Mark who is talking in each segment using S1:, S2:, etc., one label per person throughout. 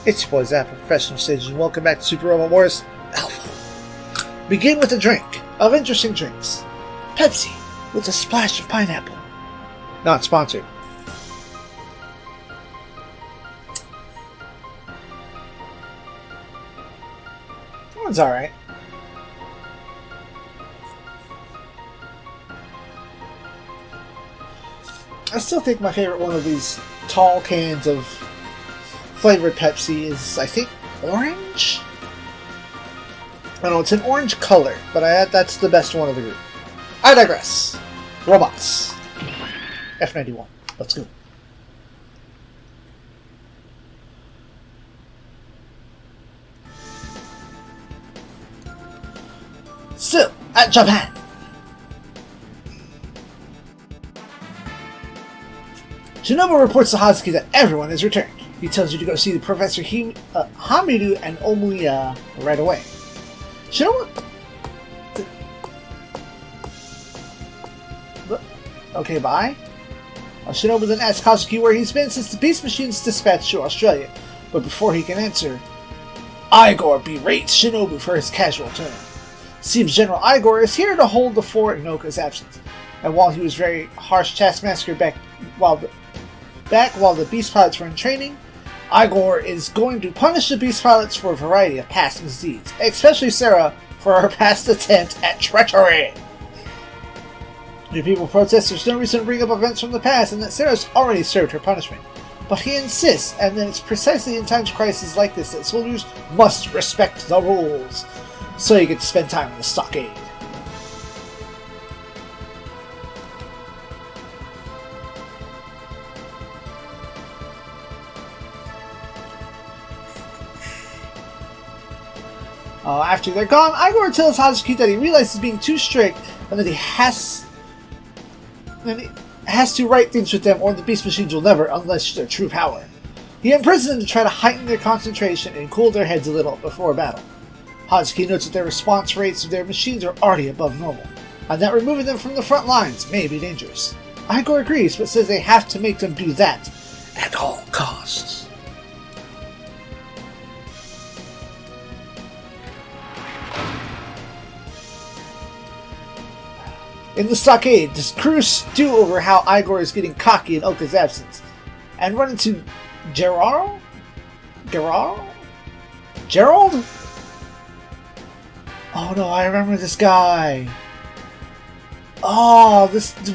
S1: It's your boy Zappa, Professional Sage, and welcome back to Super Robot Wars Alpha. Begin with a drink of interesting drinks. Pepsi with a splash of pineapple. Not sponsored. That one's alright. I still think my favorite one of these tall cans of flavored Pepsi is, I think, orange? I don't know, it's an orange color, but that's the best one of the group. I digress. Robots. F91. Let's go. Still at Japan. Shinobu reports to Hazuki that everyone has returned. He tells you to go see Professor Hamidu and Omuya right away. Shinobu... Okay, bye. Shinobu then asks Hazuki where he's been since the Beast Machine's dispatched to Australia. But before he can answer, Igor berates Shinobu for his casual turn. Seems General Igor is here to hold the fort in Oka's absence. And while he was very harsh taskmaster back while the Beast pilots were in training, Igor is going to punish the Beast pilots for a variety of past misdeeds, especially Sarah for her past attempt at treachery. The people protest there's no reason to bring up events from the past and that Sarah's already served her punishment. But he insists, and then it's precisely in times of crisis like this that soldiers must respect the rules. So you get to spend time in the stockade. After they're gone, Igor tells Hazuki that he realizes being too strict and that he has to write things with them or the Beast Machines will never unleash their true power. He imprisons them to try to heighten their concentration and cool their heads a little before a battle. Hazuki notes that their response rates of their machines are already above normal, and that removing them from the front lines may be dangerous. Igor agrees, but says they have to make them do that at all costs. In the stockade, the crew stew over how Igor is getting cocky in Oka's absence, and run into Gerald? Oh no, I remember this guy. Oh,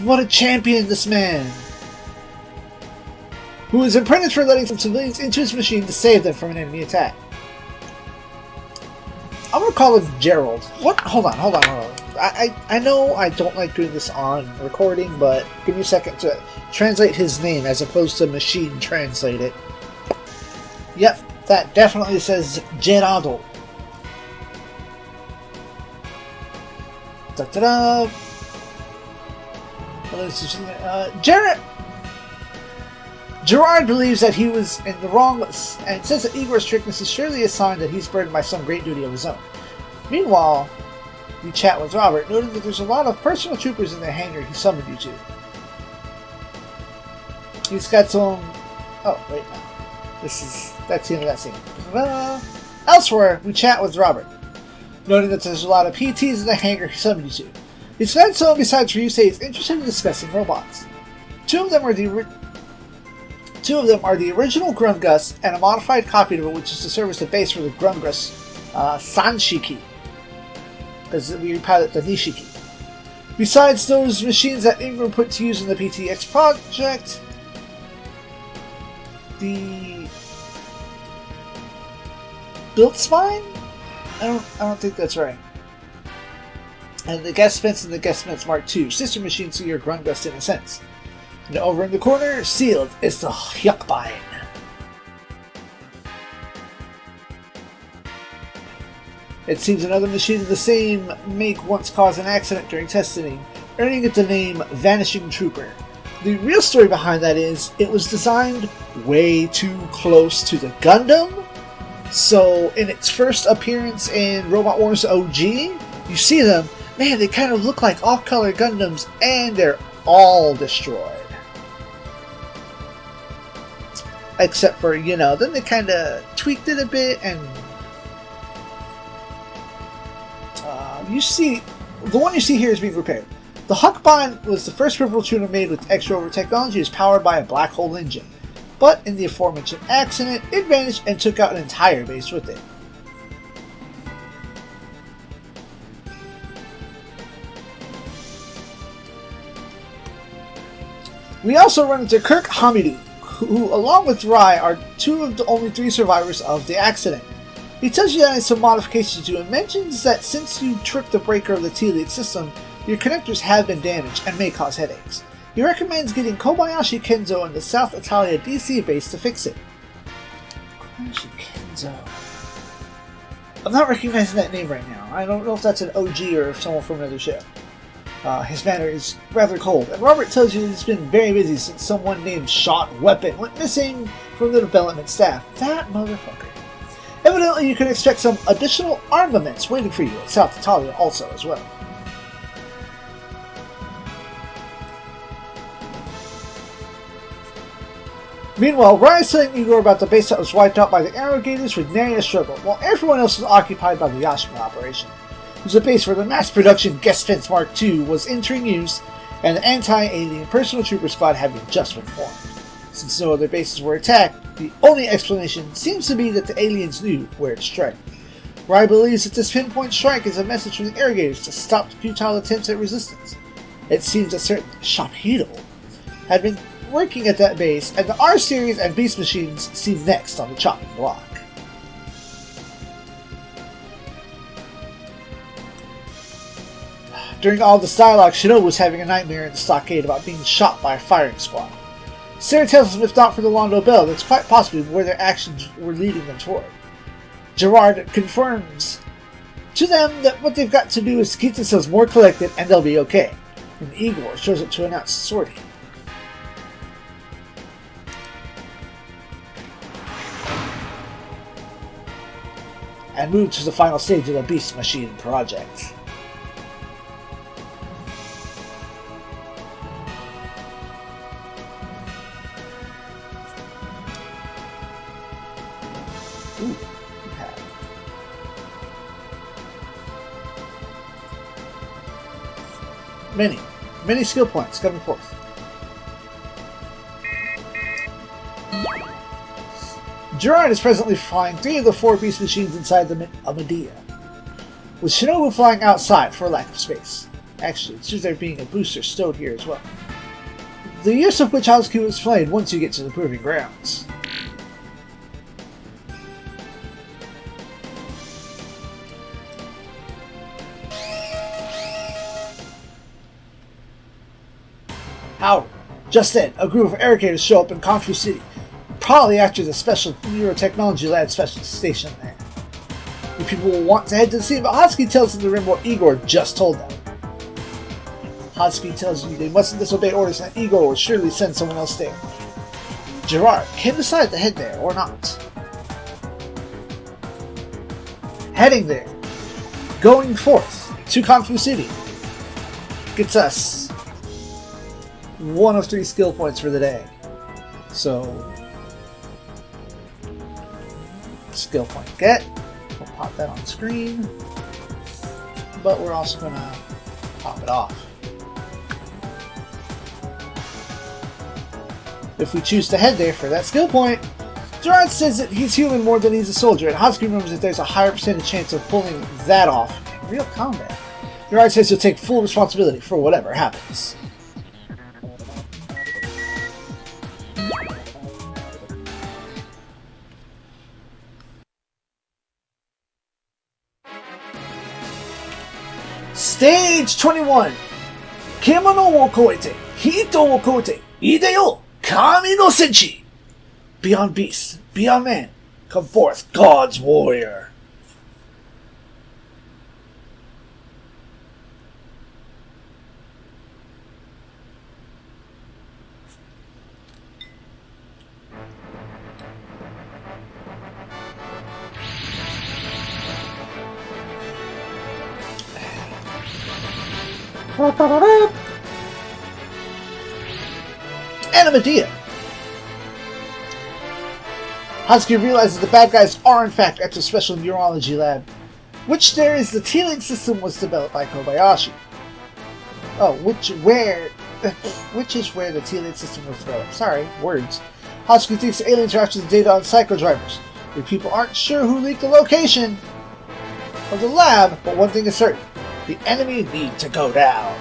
S1: what a champion, this man. Who is imprisoned for letting some civilians into his machine to save them from an enemy attack. I'm gonna call him Gerald. What? Hold on. I know I don't like doing this on recording, but give me a second to translate his name as opposed to machine translate it. Yep, that definitely says Gerardo. Da-da-da! Gerard believes that he was in the wrong and says that Igor's strictness is surely a sign that he's burdened by some great duty of his own. Meanwhile, you chat with Robert, noting that there's a lot of personal troopers in the hangar he summoned you to. He's got some... Oh, wait, no. That's the end of that scene. Elsewhere, we chat with Robert, noting that there's a lot of PTs in the hangar he summoned you to. He's found someone besides Ryusei is interested in discussing robots. Two of them are the original Grungus and a modified copy of it, which is to serve as the base for the Grungus Sanshiki, because we pilot the Nishiki. Besides those machines that Ingram put to use in the PTX project, the Built Spine? I don't think that's right. And the Guest Spence and the Guest Spence Mark II, sister machines to your Grungus in a sense. And over in the corner, sealed, is the Hyukbine. It seems another machine of the same make once caused an accident during testing, earning it the name Vanishing Trooper. The real story behind that is, it was designed way too close to the Gundam, so in its first appearance in Robot Wars OG, you see them, man, they kind of look like off-color Gundams, and they're all destroyed. Except for, you know, then they kind of tweaked it a bit, and you see, the one you see here is being repaired. The Huckbond was the first peripheral tuner made with extra over technology. It was powered by a black hole engine. But in the aforementioned accident, it vanished and took out an entire base with it. We also run into Kirk Hamidou, who, along with Rai, are two of the only 3 survivors of the accident. He tells you that in some modifications to do and mentions that since you tripped the breaker of the T-Lead system, your connectors have been damaged and may cause headaches. He recommends getting Kobayashi Kenzo in the South Italia DC base to fix it. Kobayashi Kenzo. I'm not recognizing that name right now. I don't know if that's an OG or someone from another show. His manner is rather cold, and Robert tells you he's been very busy since someone named Shot Weapon went missing from the development staff. That motherfucker. Evidently, you can expect some additional armaments waiting for you at South Italia also as well. Meanwhile, Ryan is telling Igor about the base that was wiped out by the Arrogators with nary a struggle, while everyone else was occupied by the Yashima operation. It was a base where the mass production Guest Fence Mark II was entering use, and the anti-alien personal trooper squad having just been formed. Since no other bases were attacked, the only explanation seems to be that the aliens knew where to strike. Rai believes that this pinpoint strike is a message from the Arrogators to stop the futile attempts at resistance. It seems that certain Shophedo had been working at that base, and the R-Series and Beast machines seem next on the chopping block. During all this dialogue, Shinobu was having a nightmare in the stockade about being shot by a firing squad. Sarah tells him if not for the Londo Bell, that's quite possibly where their actions were leading them toward. Gerard confirms to them that what they've got to do is keep themselves more collected and they'll be okay. And Igor shows up to announce the sortie. And move to the final stage of the Beast Machine project. Ooh, yeah. Many skill points coming forth. Gerard is presently flying 3 of the 4 Beast machines inside the Medea, with Shinobu flying outside for lack of space. Actually, it seems there being a booster stowed here as well. The use of which Hatsuki will explain once you get to the proving grounds. However, just then, a group of Arrogators show up in Konfu City, probably after the special neurotechnology lab special station there. The people will want to head to the scene, but Hatsuki tells them to remember what Igor just told them. Hatsuki tells you they mustn't disobey orders and that Igor will surely send someone else there. Gerard can decide to head there or not. Heading there, going forth to Konfu City, gets us 1 of 3 skill points for the day. So, skill point get. We'll pop that on screen. But we're also going to pop it off. If we choose to head there for that skill point, Gerard says that he's human more than he's a soldier, and Hatsuki remembers that there's a higher percentage chance of pulling that off in real combat. Gerard says he'll take full responsibility for whatever happens. Stage 21! Kemono wo koete, hito wo koete, ide yo, kami no senshi! Beyond beast, beyond man, come forth, God's warrior! And a Medea. Hatsuki realizes the bad guys are in fact at the special neurology lab, which there is the T-Link system was developed by Kobayashi. Oh, which is where the T-Link system was developed. Sorry, words. Hatsuki thinks the aliens are after the data on psycho drivers. The people aren't sure who leaked the location of the lab, but one thing is certain. The enemy need to go down.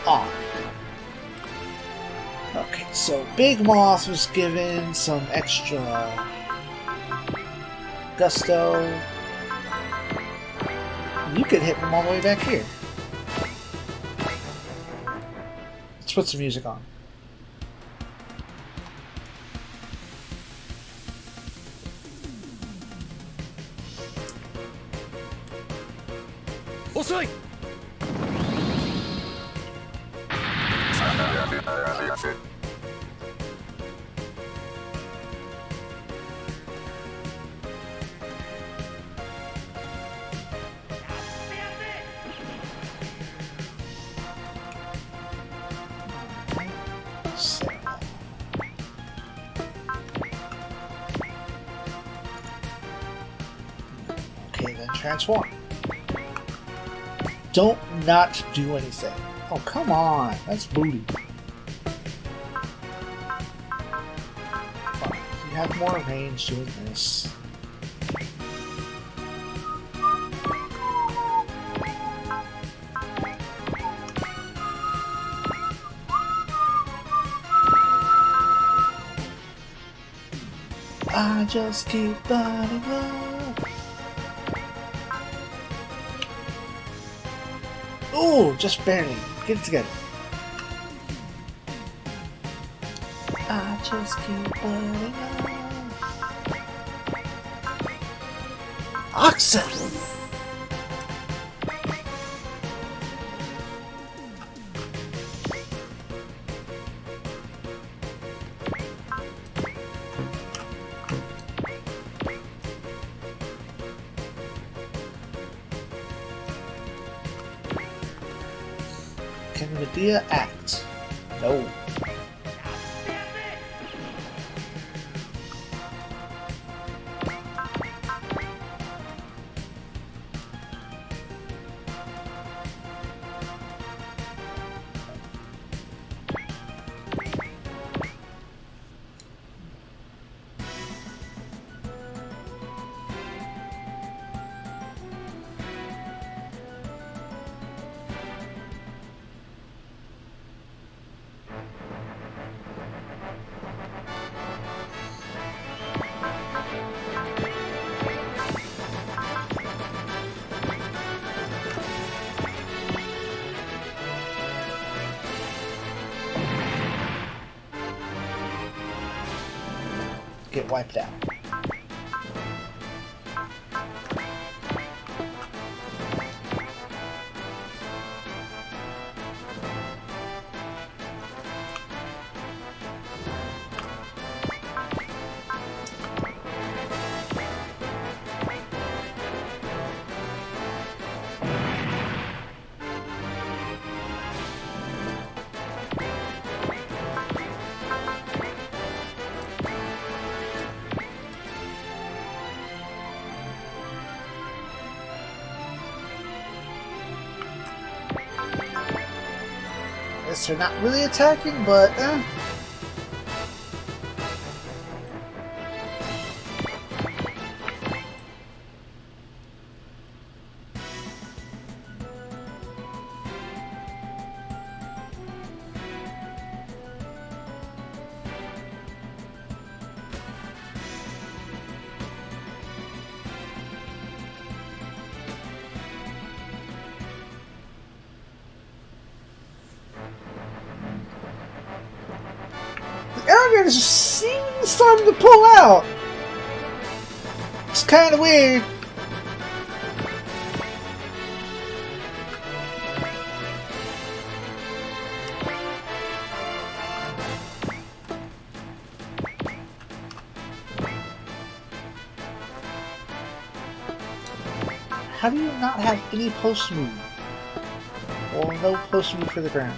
S1: On. Okay, so Big Moth was given some extra gusto. You could hit him all the way back here. Let's put some music on.
S2: Osoi!
S1: Okay, then transform. Don't not do anything. Oh, come on. That's booty. Fine. You have more range doing this. I just keep burning up. Ooh, just barely. Get it together. I just keep burning up. Oxen! Can Medea act? No. Get wiped out. Guess they're not really attacking, but elevators are seemingly starting to pull out. It's kind of weird. How do you not have any post move? Well, no potion for the ground.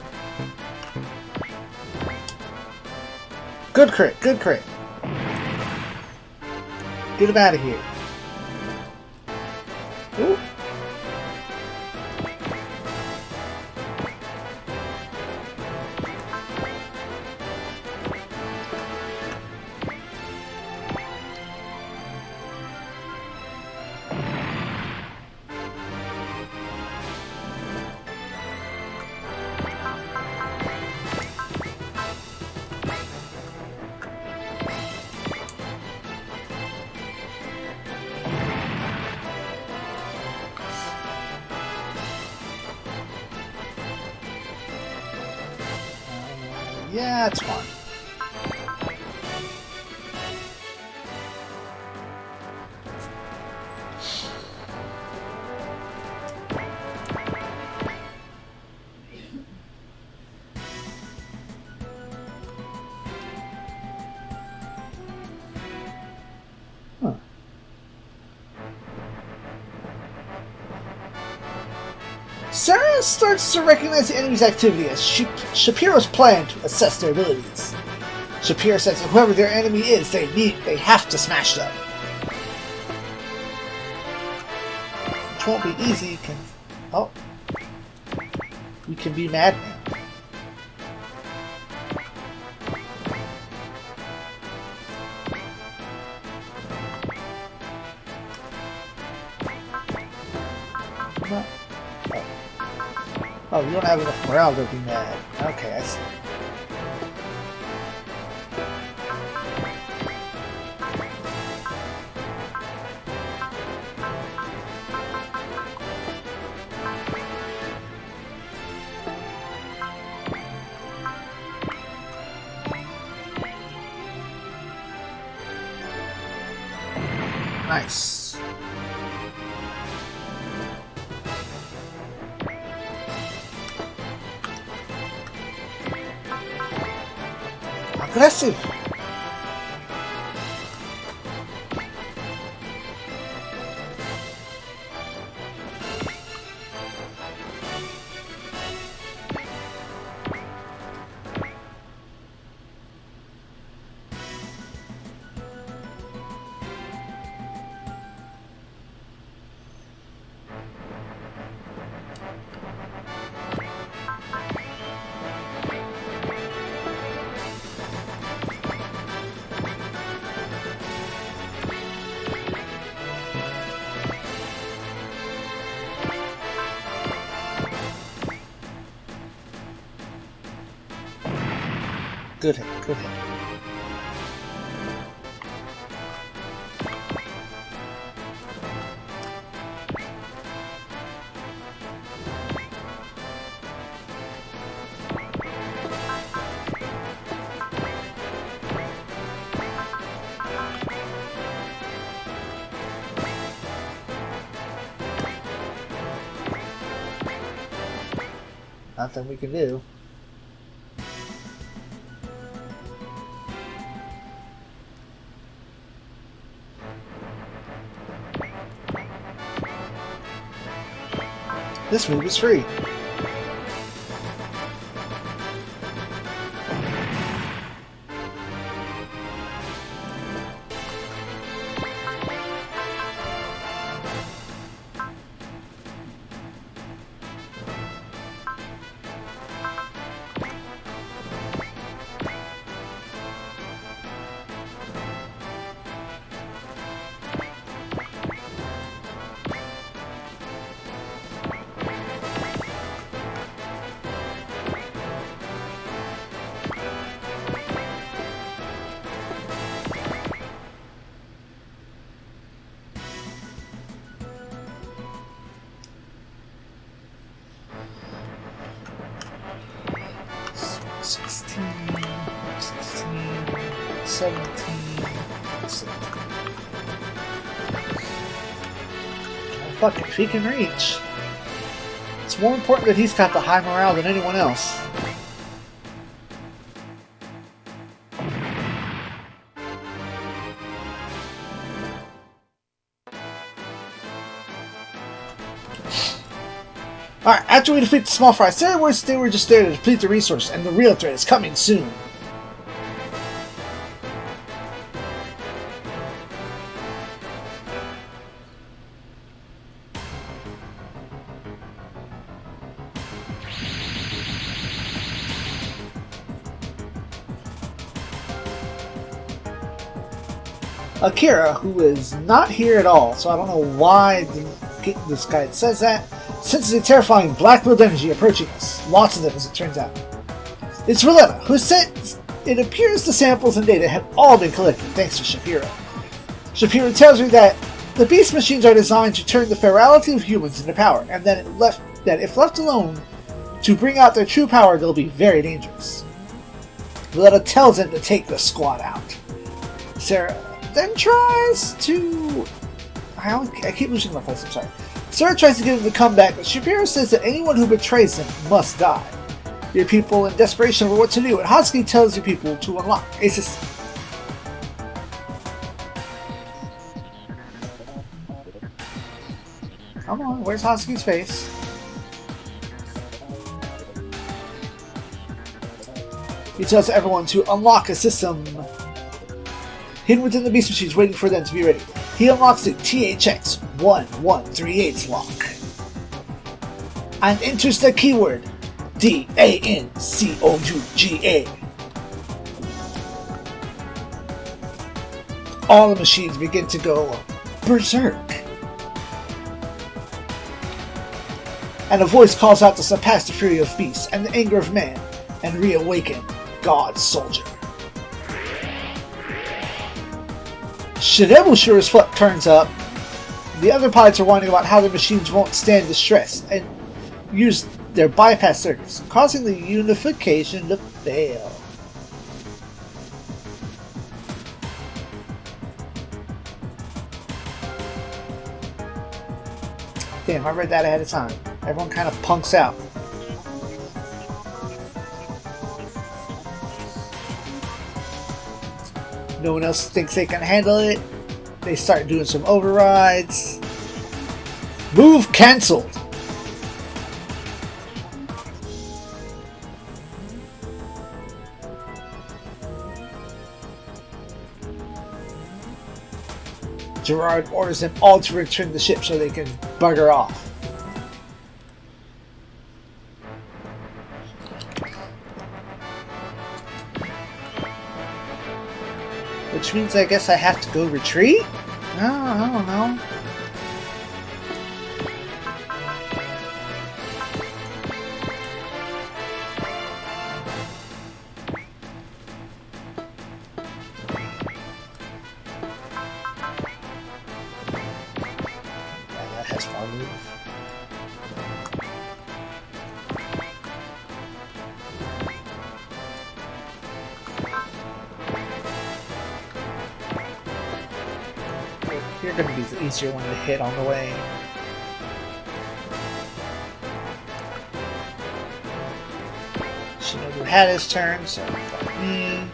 S1: Good crit, good crit. Get him out of here. Ooh. Yeah, it's fine. Huh. Sarah starts to recognize the enemy's activity as Shapiro's plan to assess their abilities. Shapiro says that whoever their enemy is, they have to smash them. Which won't be easy. Oh. We can be mad now. Oh, you don't have enough morale to be mad. Okay, I see. Nice. Aggressive. Good hit, good hit. Nothing we can do. This move is free. Fuck it, if he can reach. It's more important that he's got the high morale than anyone else. Alright, after we defeat the small fry, they were just there to deplete the resource, and the real threat is coming soon. Akira, who is not here at all, so I don't know why this guy says that, senses a terrifying black-willed energy approaching us. Lots of them, as it turns out. It's Roletta, who said it appears the samples and data have all been collected thanks to Shapiro. Shapiro tells me that the beast machines are designed to turn the ferality of humans into power, and that if left alone to bring out their true power, they'll be very dangerous. Roletta tells him to take the squad out. Sarah then tries to... I keep losing my place, I'm sorry. Sarah tries to get him to come back, but Shapiro says that anyone who betrays him must die. Your people in desperation over what to do, and Hosky tells your people to unlock a system. Come on, where's Hosky's face? He tells everyone to unlock a system hidden within the beast machines, waiting for them to be ready. He unlocks the THX 1138 lock and enters the keyword DANCOUGA. All the machines begin to go berserk, and a voice calls out to surpass the fury of beasts and the anger of man and reawaken God's soldier. Shinobu sure as fuck turns up. The other pilots are whining about how the machines won't stand the stress and use their bypass circuits, causing the unification to fail. Damn, I read that ahead of time. Everyone kind of punks out. No one else thinks they can handle it. They start doing some overrides. Move cancelled. Gerard orders them all to return the ship so they can bugger off. Which means I guess I have to go retreat? No, I don't know. That has my move. You're going to be the easier one to hit on the way. Shinobu had his turn, so fuck me.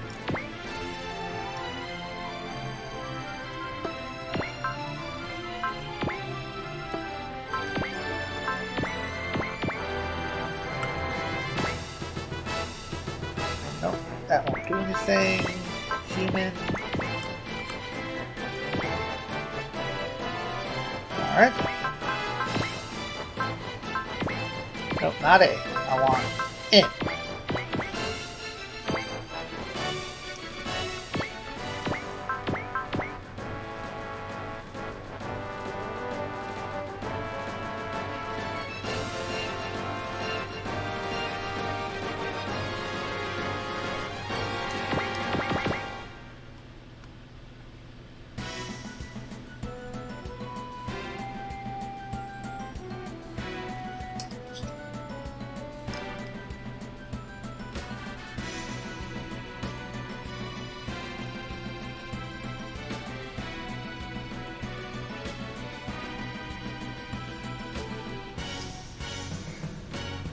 S1: Nope, that won't do anything. Human. Alright. Nope, not A. I want in.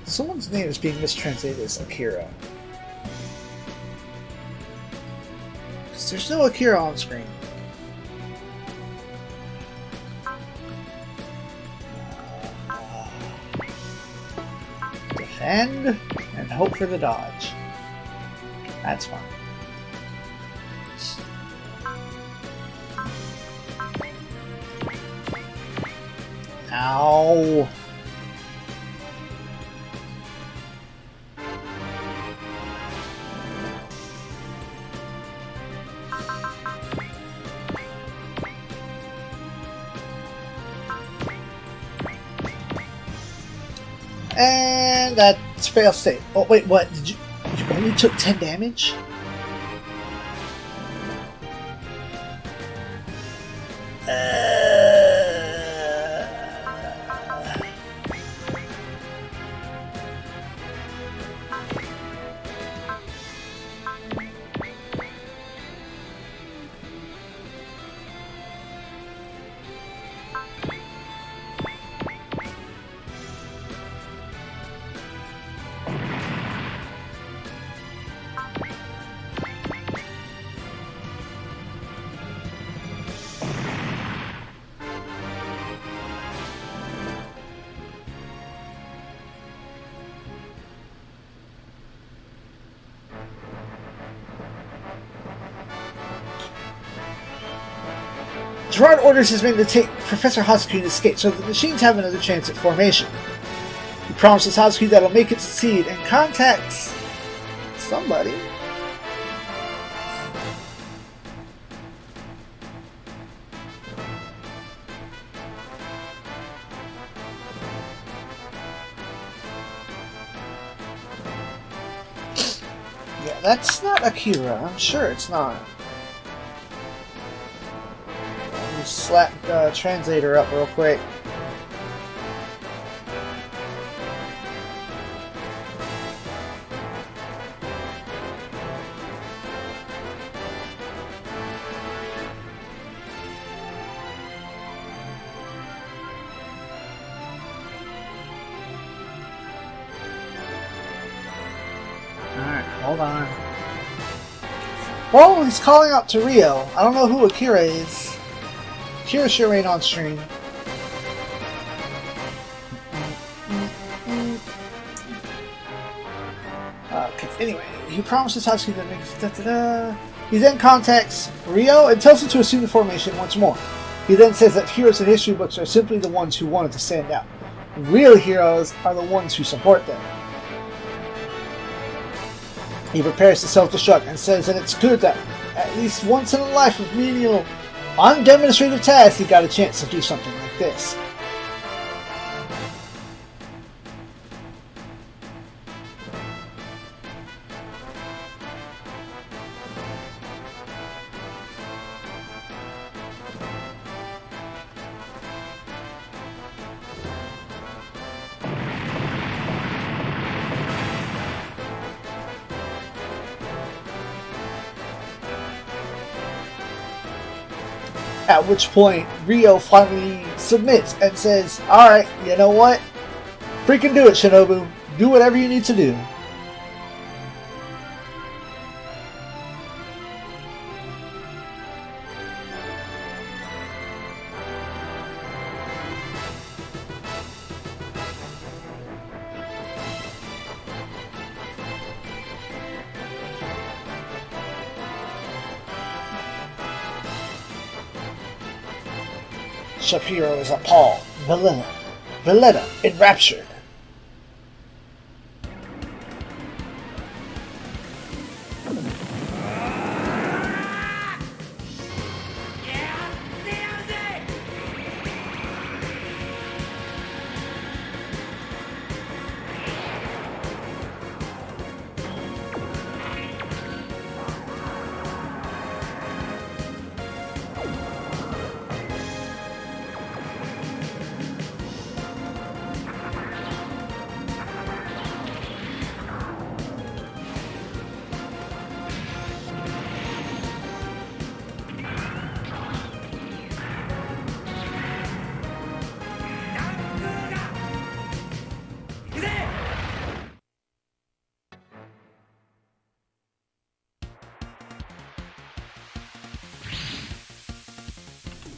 S1: Someone's name is being mistranslated as Akira. Because there's no Akira on screen. And hope for the dodge. That's fine. Ow. And that's fail state. Oh wait, what? You only took 10 damage? Gerard orders his men to take Professor Hazuki and escape so the machines have another chance at formation. He promises Hazuki that he'll make it succeed and contacts somebody. Yeah, that's not Akira. I'm sure it's not. Slap the translator up real quick. Alright, hold on. Well, he's calling out to Rio. I don't know who Akira is. Akira sure ain't on stream. Okay, anyway, he promises Hazuki that makes da-da-da. He then contacts Rio and tells him to assume the formation once more. He then says that heroes in history books are simply the ones who wanted to stand out. Real heroes are the ones who support them. He prepares to self-destruct and says that it's good that at least once in a life of menial on demonstrative tasks, he got a chance to do something like this. At which point, Rio finally submits and says, alright, you know what? Freaking do it, Shinobu. Do whatever you need to do. Shapiro is appalled. Valletta enraptured.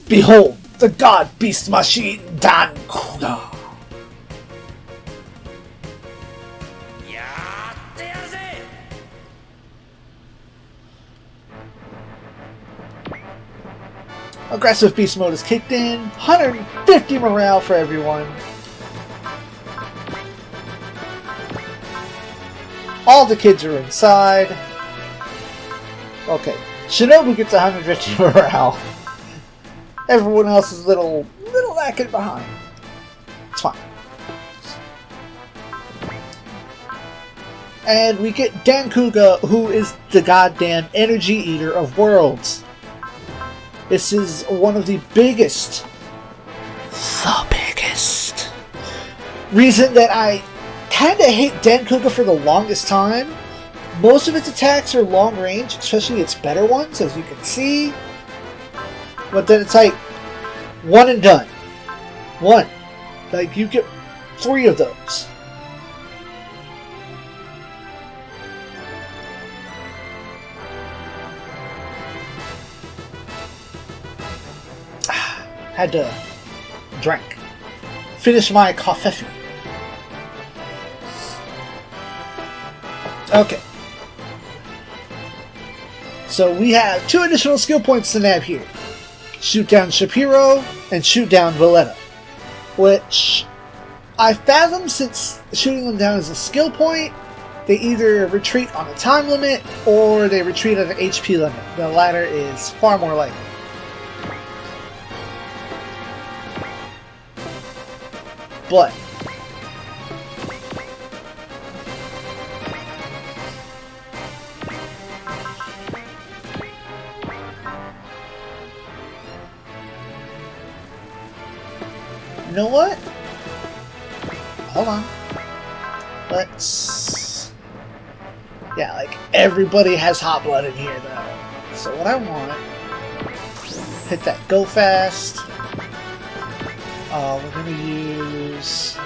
S1: Behold, the God Beast Machine Dan Kuga. Aggressive beast mode is kicked in. 150 morale for everyone. All the kids are inside. Okay. Shinobu gets 150 morale. Everyone else is a little lacking behind. It's fine. And we get Dankuga, who is the goddamn energy eater of worlds. This is one of the biggest reason that I kind of hate Dankuga for the longest time. Most of its attacks are long range, especially its better ones, as you can see. But then it's like, one and done. One. Like, you get 3 of those. Had to drink. Finish my coffee. Okay. So we have 2 additional skill points to nab here. Shoot down Shapiro and shoot down Valletta. Which I fathom, since shooting them down is a skill point, they either retreat on a time limit or they retreat at an HP limit. The latter is far more likely. But you know what? Hold on. Let's... Yeah, like, everybody has hot blood in here, though. So what I want... Hit that go fast. We're gonna use...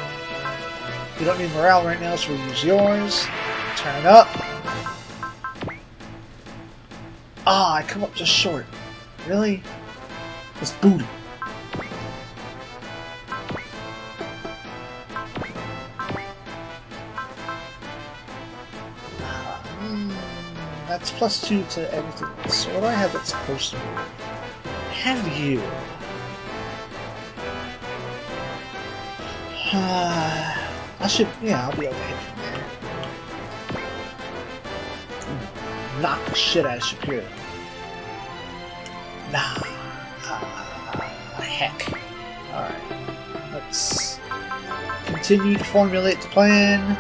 S1: We don't need morale right now, so we'll use yours. Turn it up. Ah, I come up just short. Really? This booty. That's +2 to everything. So what do I have that's supposed to be? Have you? I should, yeah, I'll be able to hit from there. Knock the shit out of Shapiro. Nah. Heck. Alright. Let's continue to formulate the plan.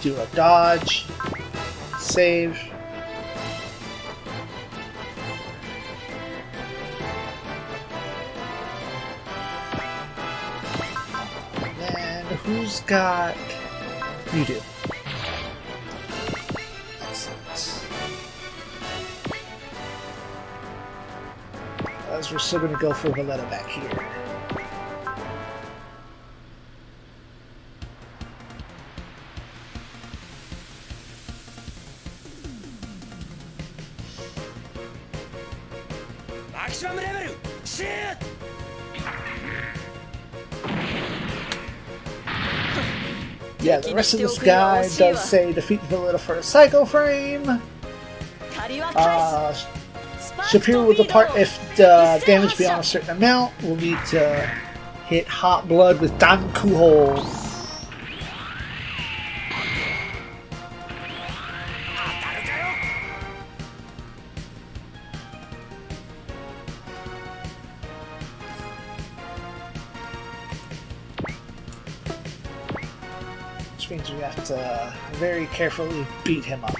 S1: Do a dodge. Save. And then who's got... You do. Excellent. As we're still going to go for Valletta back here. Yeah, the rest of this guy does say defeat Valletta for a Psycho Frame. Shapiro will depart if damage beyond a certain amount. We'll need to hit Hot Blood with Dankuho. Which means we have to very carefully beat him up.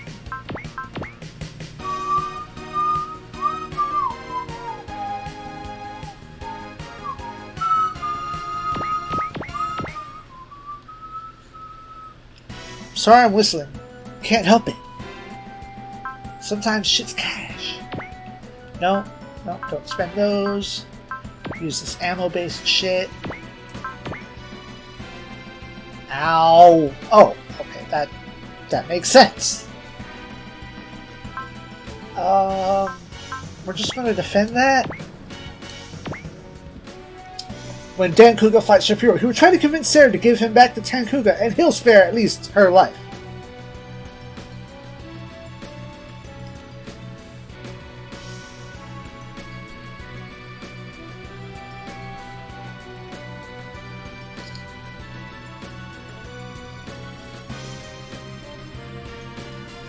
S1: Sorry I'm whistling. Can't help it. Sometimes shit's cash. No, don't spend those. Use this ammo-based shit. Ow! Oh, okay, that makes sense. We're just gonna defend that. When Dankuga fights Shapiro, he will try to convince Sarah to give him back the Dankuga, and he'll spare at least her life.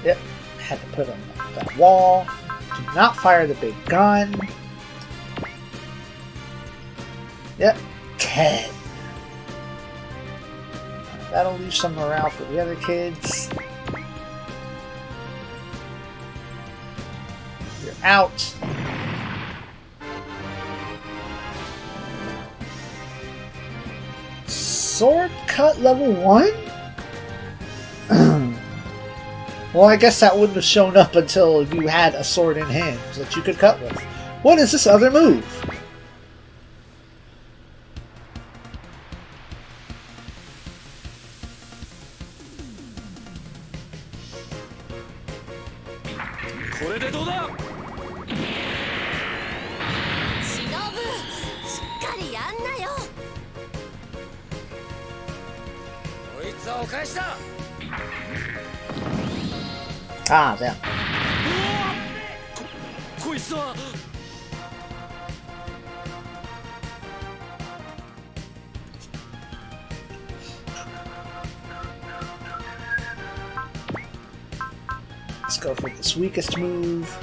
S1: Yep, had to put on that wall. Do not fire the big gun. Yep, 10. That'll leave some morale for the other kids. You're out. Sword cut level 1? Well, I guess that wouldn't have shown up until you had a sword in hand that you could cut with. What is this other move? Ah, damn. Let's go for this weakest move.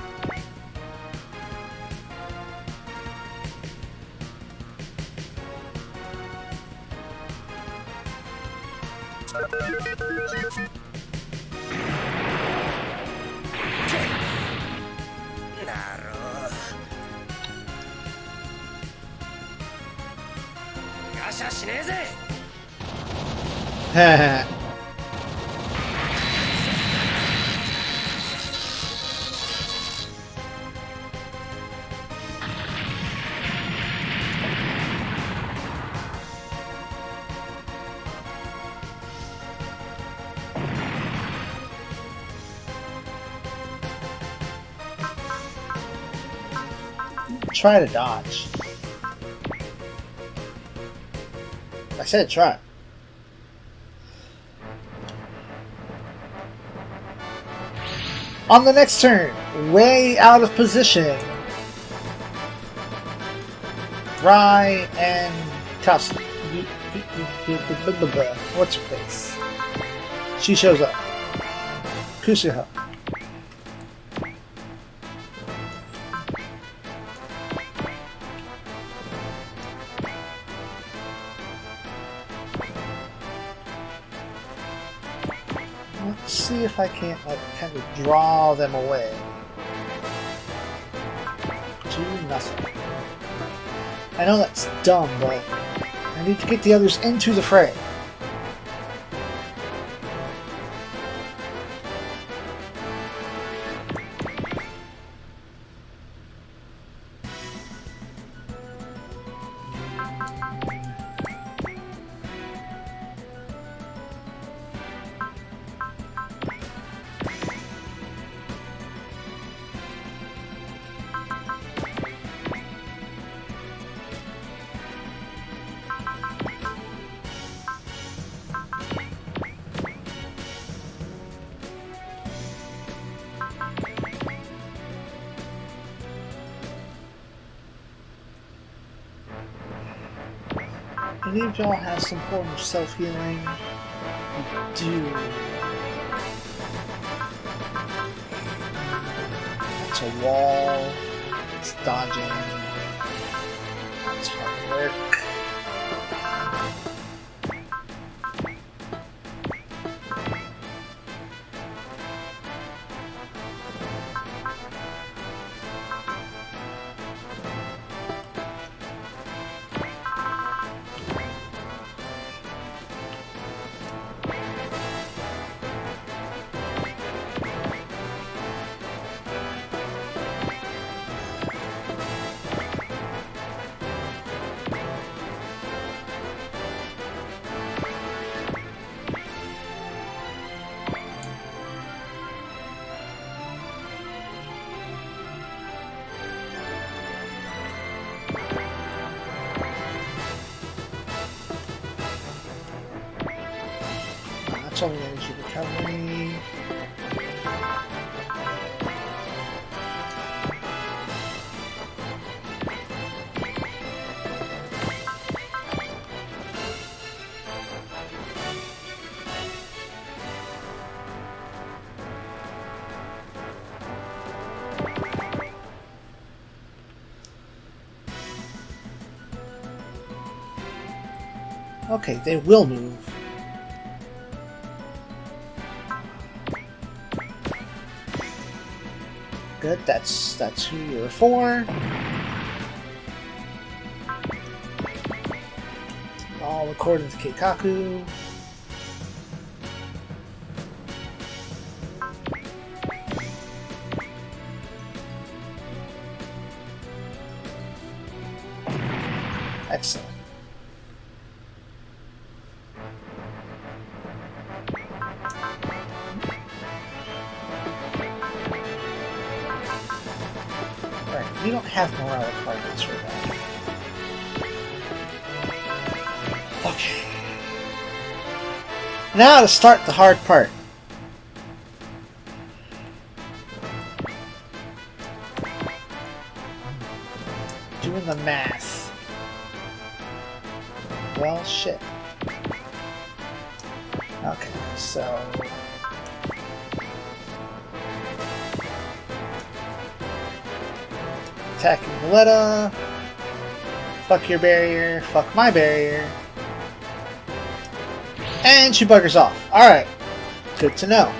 S1: Try to dodge. I said try. On the next turn, way out of position. Rai and Kasuga. What's her face? She shows up. Kusuha. Let's see if I can't like kind of draw them away. Do nothing. I know that's dumb, but I need to get the others into the fray. I believe y'all have some form of self-healing. You do. It's a wall. It's dodging. It's hard work. Only energy recovery. Okay, they will move. Good, that's who you're for. All according to Keikaku. Excellent. Right, we don't have morale requirements for that. Okay. Now to start the hard part. Doing the math. Well, shit. Okay, so... attacking Valletta. Fuck your barrier. Fuck my barrier. And she buggers off. Alright. Good to know.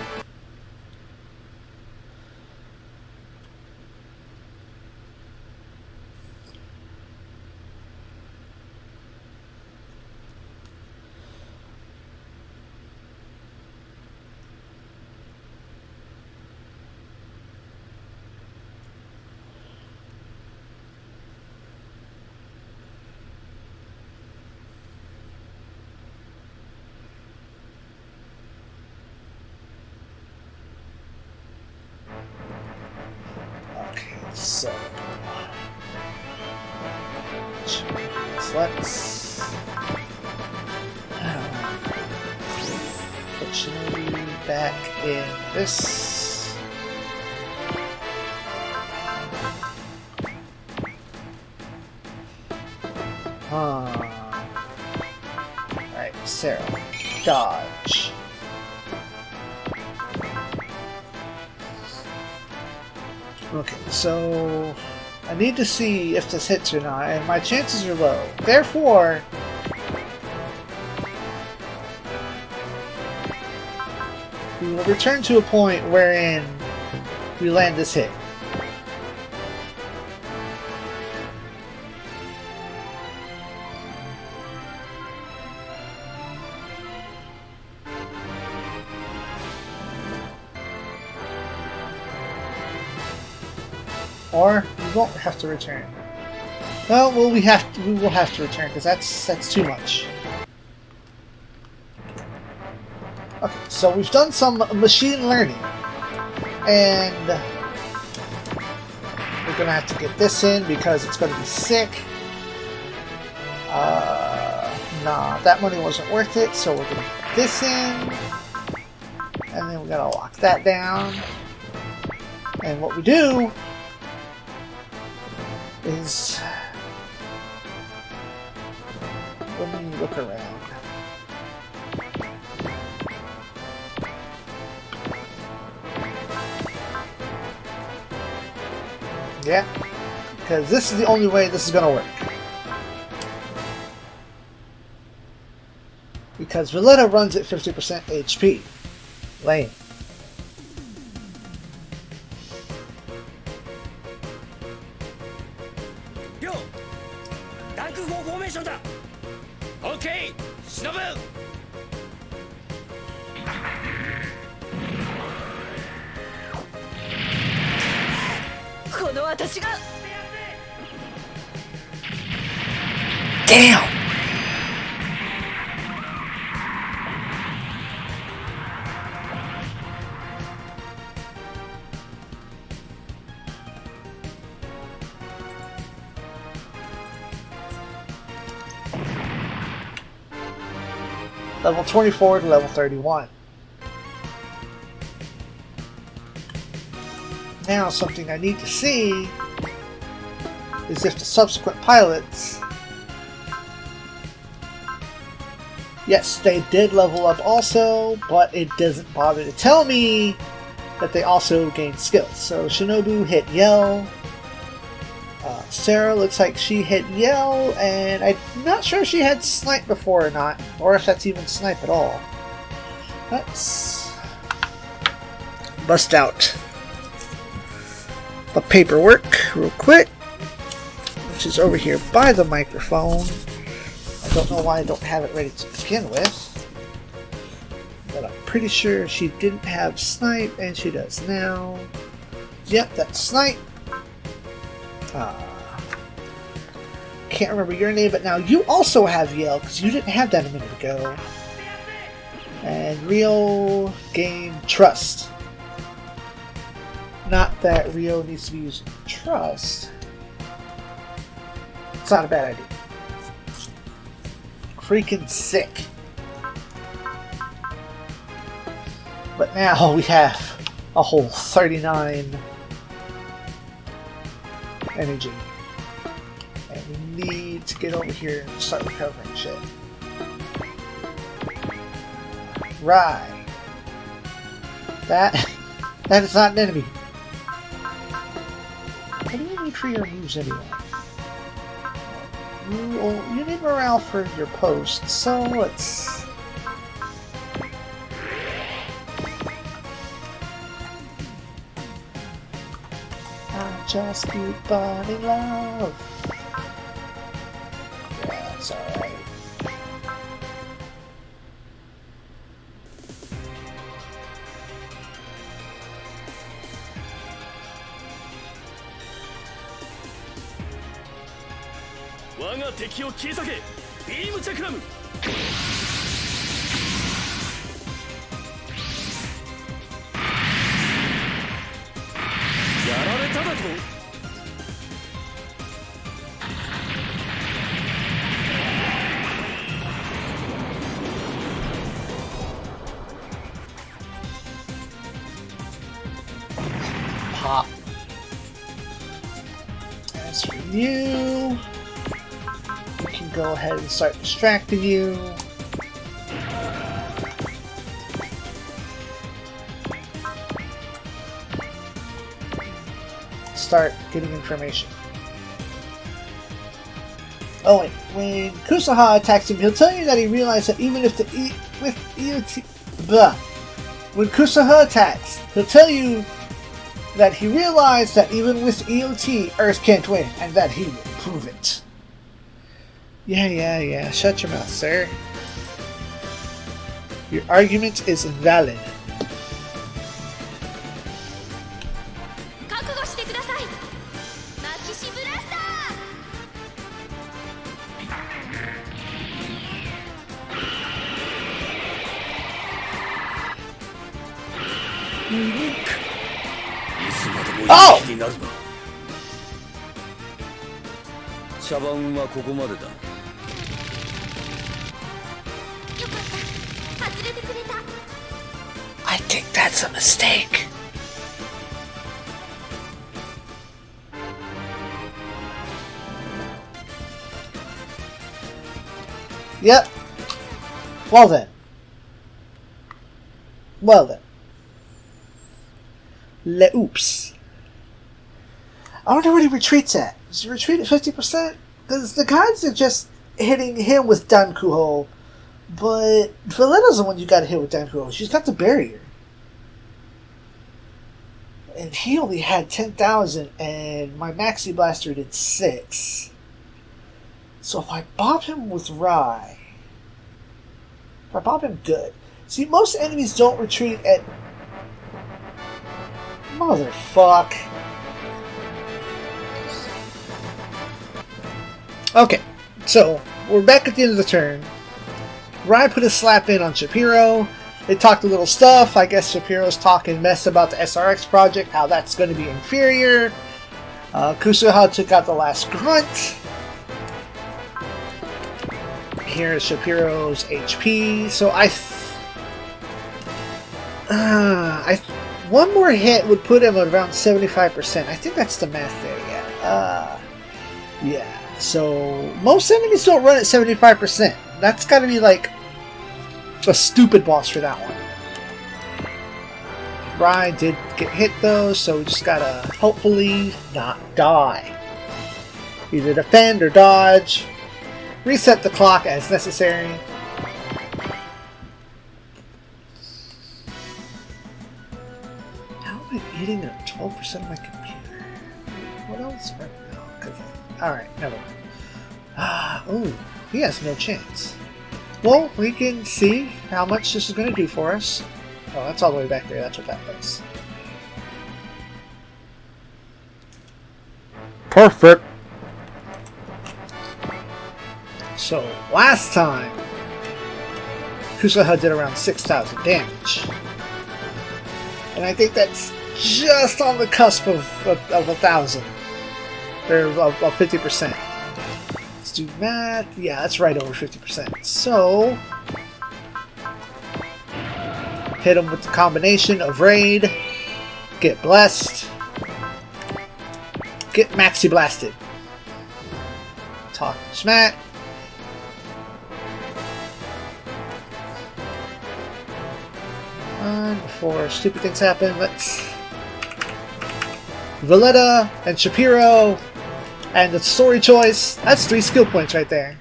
S1: So let's put Shinobi back in this. Alright, Sarah. Dodge. Okay, so I need to see if this hits or not, and my chances are low. Therefore, we will return to a point wherein we land this hit. Or we won't have to return. Well, we will have to return because that's too much. Okay, so we've done some machine learning, and we're gonna have to get this in because it's gonna be sick. Nah, that money wasn't worth it, so we're gonna put this in, and then we gotta lock that down. And what we do is, let me look around. Yeah, because this is the only way this is going to work. Because Valletta runs at 50% HP. Lame.
S2: Okay, Shinobu!
S3: この私が
S1: Damn! Level 24 to level 31. Now something I need to see is if the subsequent pilots... Yes, they did level up also, but it doesn't bother to tell me that they also gained skills. So Shinobu hit Yell. Sarah looks like she hit Yell, and I'm not sure if she had Snipe before or not, or if that's even Snipe at all. Let's bust out the paperwork real quick, which is over here by the microphone. I don't know why I don't have it ready to begin with, but I'm pretty sure she didn't have Snipe, and she does now. Yep, that's Snipe. Can't remember your name, but now you also have Yell, because you didn't have that a minute ago. And Rio gained Trust. Not that Rio needs to be using Trust. It's not a bad idea. Freaking sick. But now we have a whole 39 energy. And we need to get over here and start recovering shit. Right. That is not an enemy. What do you need for your moves anyway? You need morale for your post, so let's... I just keep finding love. Yeah, that's alright. Pop. As for you, we can go ahead and start distracting you. Start getting information. Oh wait, when Kusaha attacks him, he'll tell you that he realized that even if with EOT, when Kusaha attacks, he'll tell you that he realized that even with EOT, Earth can't win, and that he will prove it. Yeah. Shut your mouth, sir. Your argument is valid. Oh!
S2: 茶番はここまでだ。
S1: I think that's a mistake. Yep. Well then. Oops. I wonder where he retreats at. Does he retreat at 50%? Because the guys are just hitting him with Dankuho. But Valletta's the one you gotta hit with Dankuho. She's got the barrier. And he only had 10,000, and my Maxi Blaster did 6. So if I bob him with Rai... If I bob him good. See, most enemies don't retreat at... Motherfuck. Okay, so we're back at the end of the turn. Rai put a slap in on Shapiro. They talked a little stuff. I guess Shapiro's talking mess about the SRX project, how that's going to be inferior. Kusuha took out the last grunt. Here's Shapiro's HP. So one more hit would put him at around 75%. I think that's the math there, yeah. Yeah. So, most enemies don't run at 75%. That's gotta be like a stupid boss for that one. Rai did get hit though, so we just gotta hopefully not die. Either defend or dodge. Reset the clock as necessary. How am I eating up 12% of my computer? What else right now? Alright, never mind. Oh, he has no chance. Well, we can see how much this is going to do for us. Oh, that's all the way back there. That's what that does. Perfect. So, last time, Kusaha did around 6,000 damage. And I think that's just on the cusp of 1,000. Or of 50%. Let's do math. Yeah, that's right over 50%. So, hit him with the combination of Raid, get Blessed, get Maxi Blasted. Talk smack. And before stupid things happen, let's Valletta and Shapiro and the story choice. That's 3 skill points right there.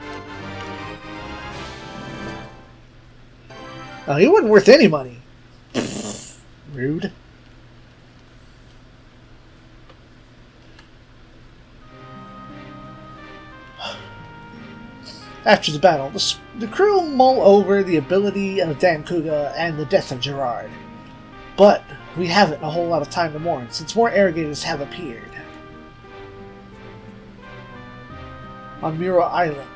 S1: Oh, he wasn't worth any money. Rude. After the battle, the crew mull over the ability of Dan Kuga and the death of Gerard. But we haven't a whole lot of time to mourn, since more Arrogators have appeared. On Muro Island.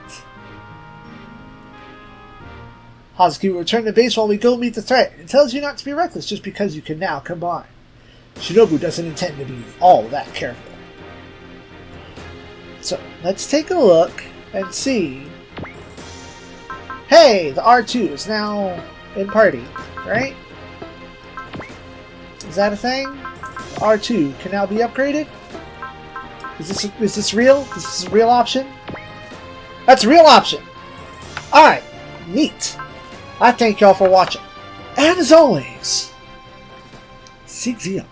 S1: Hazuki will return to base while we go meet the threat. It tells you not to be reckless just because you can now combine. Shinobu doesn't intend to be all that careful. So, let's take a look and see. Hey, the R2 is now in party, right? Is that a thing? The R2 can now be upgraded? Is this real? Is this a real option? That's a real option! Alright, neat. I thank y'all for watching. And as always, SIEG ZEON.